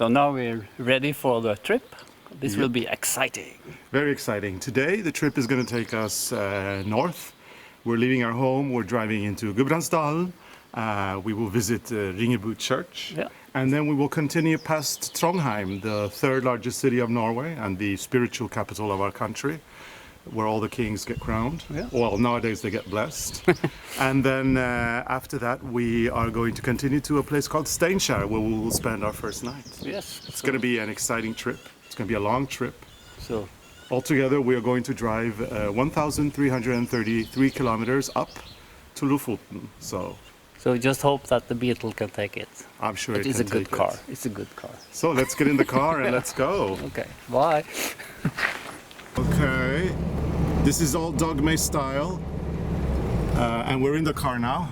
So now we're ready for the trip. This will be exciting. Very exciting. Today the trip is going to take us north. We're leaving our home, we're driving into Gudbrandsdalen. We will visit Ringebu church. Yeah. And then we will continue past Trondheim, the third largest city of Norway and the spiritual capital of our country, where all the kings get crowned. Yeah. Well, nowadays they get blessed. And then after that we are going to continue to a place called Steinkjer, where we will spend our first night. Yes. It's going to be an exciting trip. It's going to be a long trip. So Altogether, we are going to drive 1,333 kilometers up to Lofoten. So just hope that the Beetle can take it. I'm sure It is a good car. It's a good car. So let's get in the car and let's go. Okay, bye. Okay, this is all dogme style, and we're in the car now.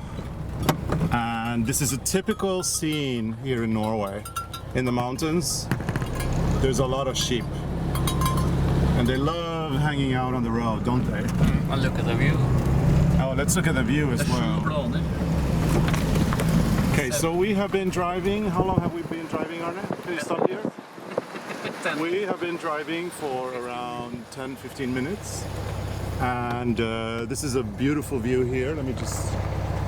And this is a typical scene here in Norway. In the mountains, there's a lot of sheep. And they love hanging out on the road, don't they? And look at the view. Oh, let's look at the view as well. Okay, so we have been driving. How long have we been driving, Arne? Can you stop here? 10. We have been driving for around 10-15 minutes. And this is a beautiful view here. Let me just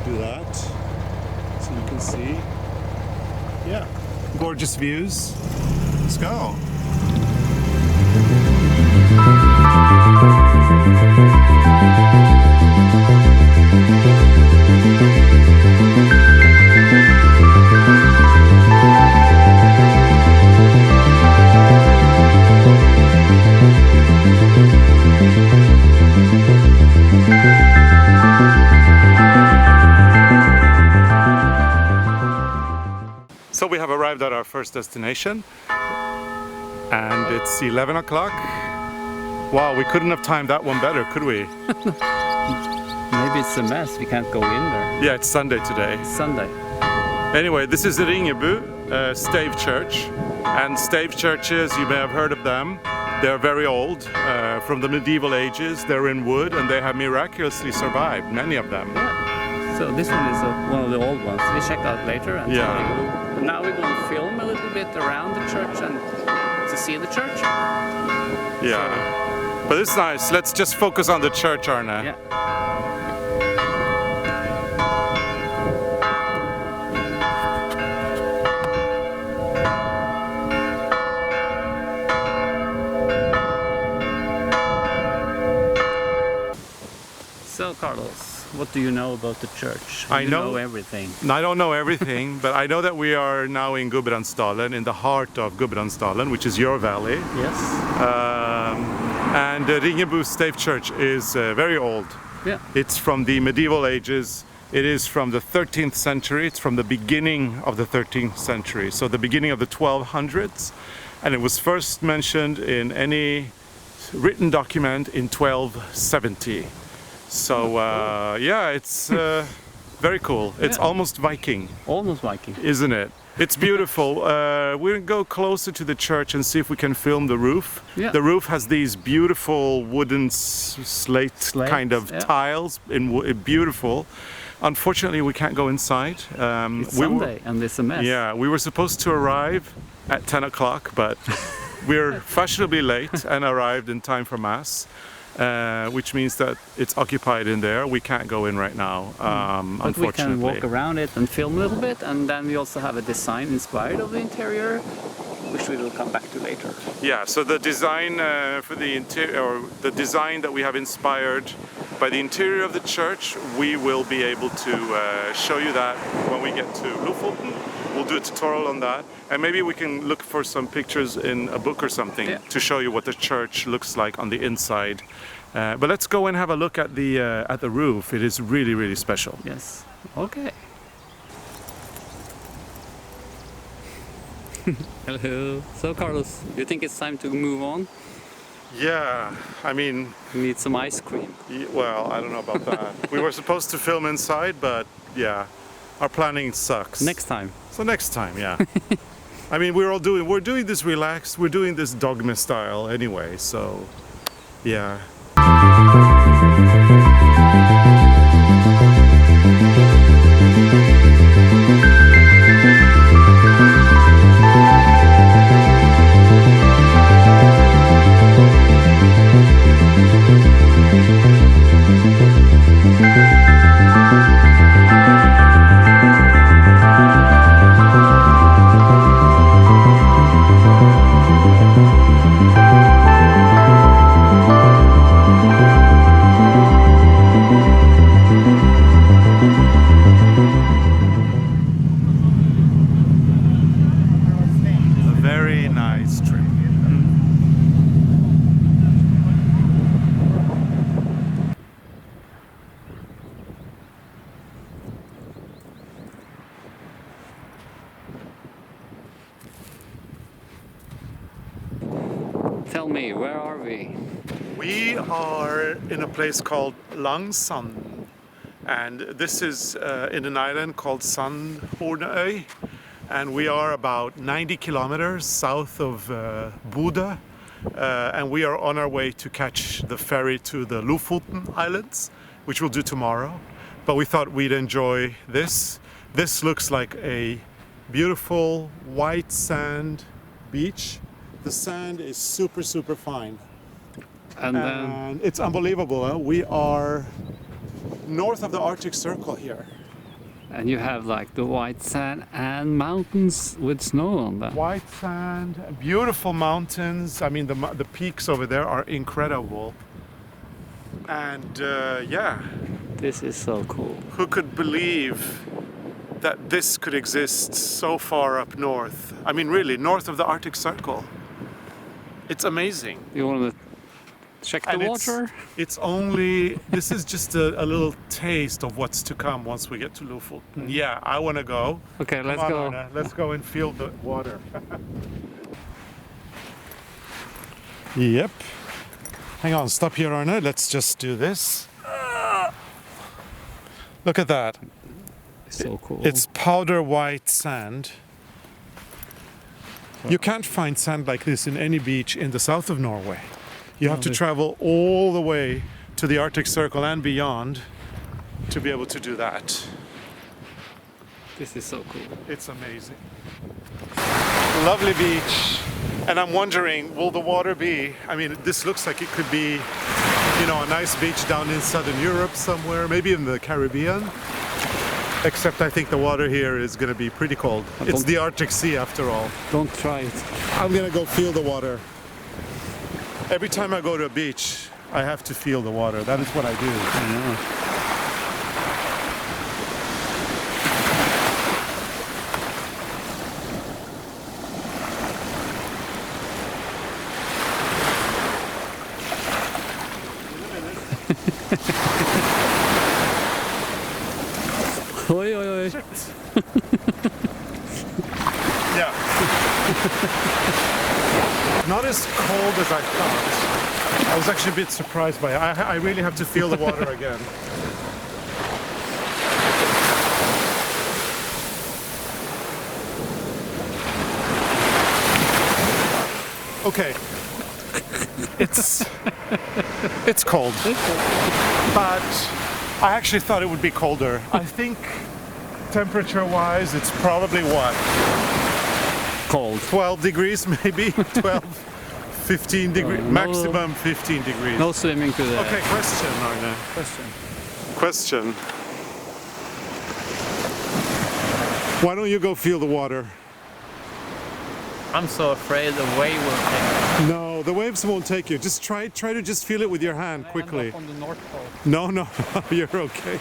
do that so you can see. Yeah, gorgeous views. Let's go. So we have arrived at our first destination and it's 11 o'clock. Wow, we couldn't have timed that one better, could we? Maybe it's a mess. We can't go in there. Yeah, it's Sunday today. It's Sunday. Anyway, this is the Ringebu, Stave church. And Stave churches, you may have heard of them. They're very old, from the medieval ages. They're in wood and they have miraculously survived, many of them. Yeah. So this one is one of the old ones. We check out later. And Yeah. now we're going to film a little bit around the church and to see the church. Yeah. But it's nice. Let's just focus on the church, Arne. Yeah. So, Carlos, what do you know about the church? I know everything. I don't know everything, but I know that we are now in Gudbrandsdalen, in the heart of Gudbrandsdalen, which is your valley. Yes. And Ringebu Stave Church is very old. Yeah. It's from the medieval ages. It is from the 13th century. It's from the beginning of the 13th century, so the beginning of the 1200s. And it was first mentioned in any written document in 1270. So yeah, it's very cool. It's almost Viking. Almost Viking. Isn't it? It's beautiful. We'll go closer to the church and see if we can film the roof. Yeah. The roof has these beautiful wooden slate kind of tiles, beautiful. Unfortunately, we can't go inside. It's Sunday and it's a mess. Yeah, we were supposed to arrive at 10 o'clock, but we're fashionably late and arrived in time for Mass. Which means that it's occupied in there. We can't go in right now, but unfortunately. we can walk around it and film a little bit, and then we also have a design inspired of the interior, which we will come back to later. Yeah, so the design for the interior, or the design that we have inspired by the interior of the church, we will be able to show you that when we get to Lofoten. We'll do a tutorial on that, and maybe we can look for some pictures in a book or something to show you what the church looks like on the inside. But let's go and have a look at the roof. It is really, really special. Yes. Okay. Hello. So, Carlos, do you think it's time to move on? Yeah, I mean... We need some ice cream. Well, I don't know about that. We were supposed to film inside, but yeah, our planning sucks. Next time. So next time, yeah. I mean, we're doing this relaxed, we're doing this dogma style anyway, so yeah. where are we? We are in a place called Langsand, and this is in an island called Sandhornøy, and we are about 90 kilometers south of Bodø, and we are on our way to catch the ferry to the Lofoten Islands, which we'll do tomorrow. But we thought we'd enjoy this. This looks like a beautiful white sand beach. The sand is super, super fine. And it's unbelievable. Huh? We are north of the Arctic Circle here. And you have like the white sand and mountains with snow on them. White sand, beautiful mountains. I mean, the peaks over there are incredible. And yeah. This is so cool. Who could believe that this could exist so far up north? I mean, really, north of the Arctic Circle. It's amazing. You want to check the And water? It's only, this is just a little taste of what's to come once we get to Lofoten. Yeah, I want to go. Okay, let's Come go. on, Arne, let's go and feel the water. Yep. Hang on, stop here, Arne. Let's just do this. Look at that. So cool. It's powder white sand. You can't find sand like this in any beach in the south of Norway. You have to travel all the way to the Arctic Circle and beyond to be able to do that. This is so cool. It's amazing. Lovely beach. And I'm wondering, will the water be, I mean, this looks like it could be, you know, a nice beach down in southern Europe somewhere, maybe in the Caribbean. Except I think the water here is going to be pretty cold. It's the Arctic Sea after all. Don't try it. I'm going to go feel the water. Every time I go to a beach, I have to feel the water. That is what I do. I know. Oi, oi, oi. Yeah. Not as cold as I thought. I was actually a bit surprised by it. I really have to feel the water again. Okay. It's cold. But I actually thought it would be colder. I think temperature-wise, it's probably what? Cold. 12 degrees maybe? 12, 15 degrees, maximum 15 degrees. No swimming today. Okay, question, Arne. Question. Why don't you go feel the water? I'm so afraid the wave will take me. No, the waves won't take you. Just try to just feel it with your hand quickly. On the North Pole. No, you're okay.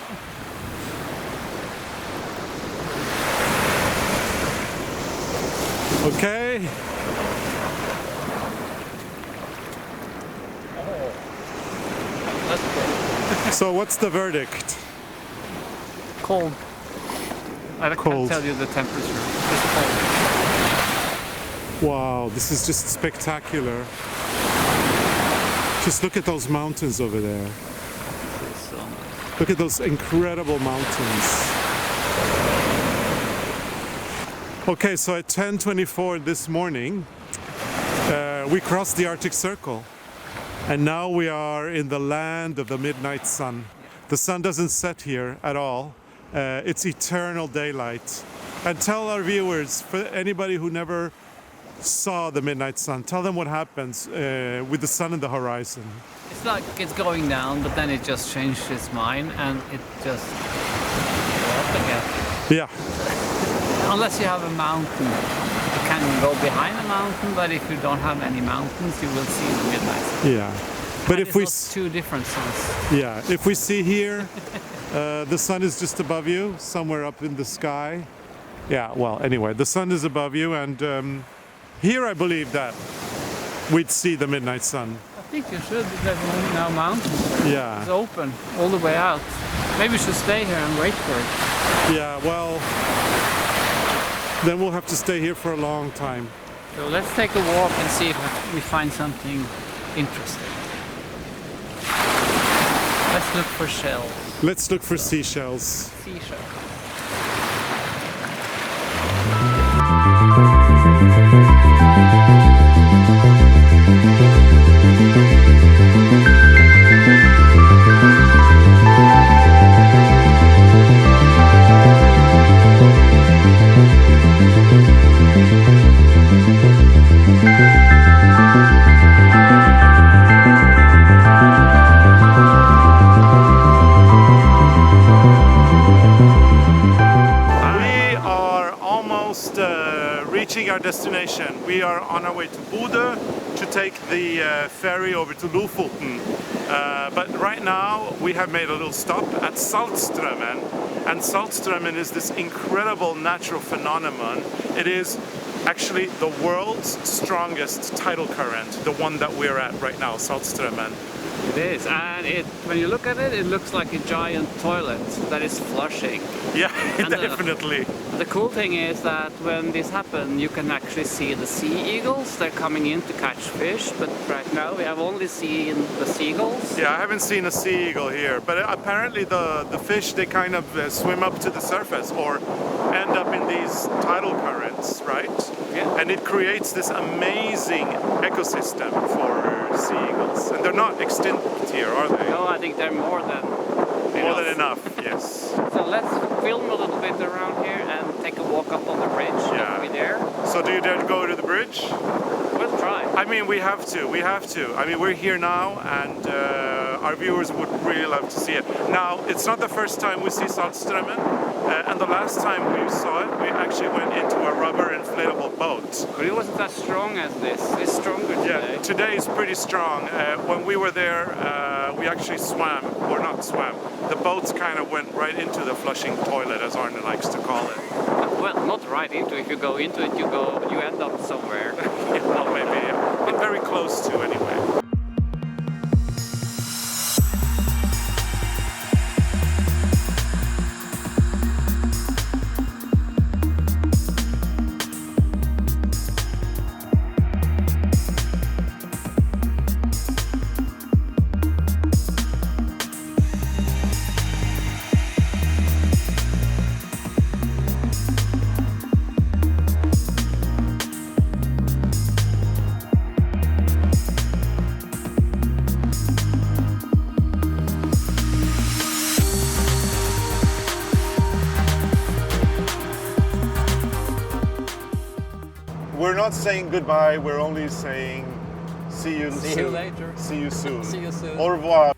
Okay. So what's the verdict? Cold. I Cold. can't tell you the temperature. It's cold. Wow, this is just spectacular. Just look at those mountains over there. So nice. Look at those incredible mountains. Okay, so at 10:24 this morning, we crossed the Arctic Circle. And now we are in the land of the midnight sun. The sun doesn't set here at all. It's eternal daylight. And tell our viewers, for anybody who never saw the midnight sun, tell them what happens with the sun in the horizon. It's like it's going down, but then it just changed its mind and it just goes up again. Yeah. Unless you have a mountain, you can go behind a mountain, but if you don't have any mountains, you will see the midnight sun. Yeah. But And if we it's two different suns. yeah, if we see here, the sun is just above you, somewhere up in the sky. Yeah, well, anyway, the sun is above you, and here I believe that we'd see the midnight sun. I think you should, because there's no mountains. Yeah. It's open all the way out. Maybe we should stay here and wait for it. Yeah, well, then we'll have to stay here for a long time. So let's take a walk and see if we find something interesting. Let's look for shells. Let's look for seashells. Seashells. Reaching our destination. We are on our way to Bodø to take the ferry over to Lofoten. But right now we have made a little stop at Saltstraumen, and Saltstraumen is this incredible natural phenomenon. It is actually the world's strongest tidal current, the one that we're at right now, Saltstraumen. It is, and when you look at it, it looks like a giant toilet that is flushing. Yeah, and definitely. The cool thing is that when this happens, you can actually see the sea eagles. They're coming in to catch fish, but right now we have only seen the seagulls. Yeah, I haven't seen a sea eagle here, but apparently the fish, they kind of swim up to the surface or end up in these tidal currents, right? Yeah. And it creates this amazing ecosystem for sea eagles. And they're not extinct here, are they? No, I think they're more than enough, yes. So let's film a little bit around here and take a walk up on the bridge. Yeah. Are we there? So do you dare to go to the bridge? We'll try. I mean, we have to. I mean, we're here now, and our viewers would really love to see it. Now, it's not the first time we see Saltstraumen, and the last time we saw it, we actually went into a rubber inflatable boat. But it wasn't as strong as this. It's stronger today. Yeah, today is pretty strong. When we were there, we actually swam, or not swam. The boats kind of went right into the flushing toilet, as Arne likes to call it. Well, not right into it. If you go into it, you end up somewhere. Yeah, well, maybe, yeah. But very close to, anyway. We're not saying goodbye, we're only saying see you soon. See you later. See you soon. See you soon. Au revoir.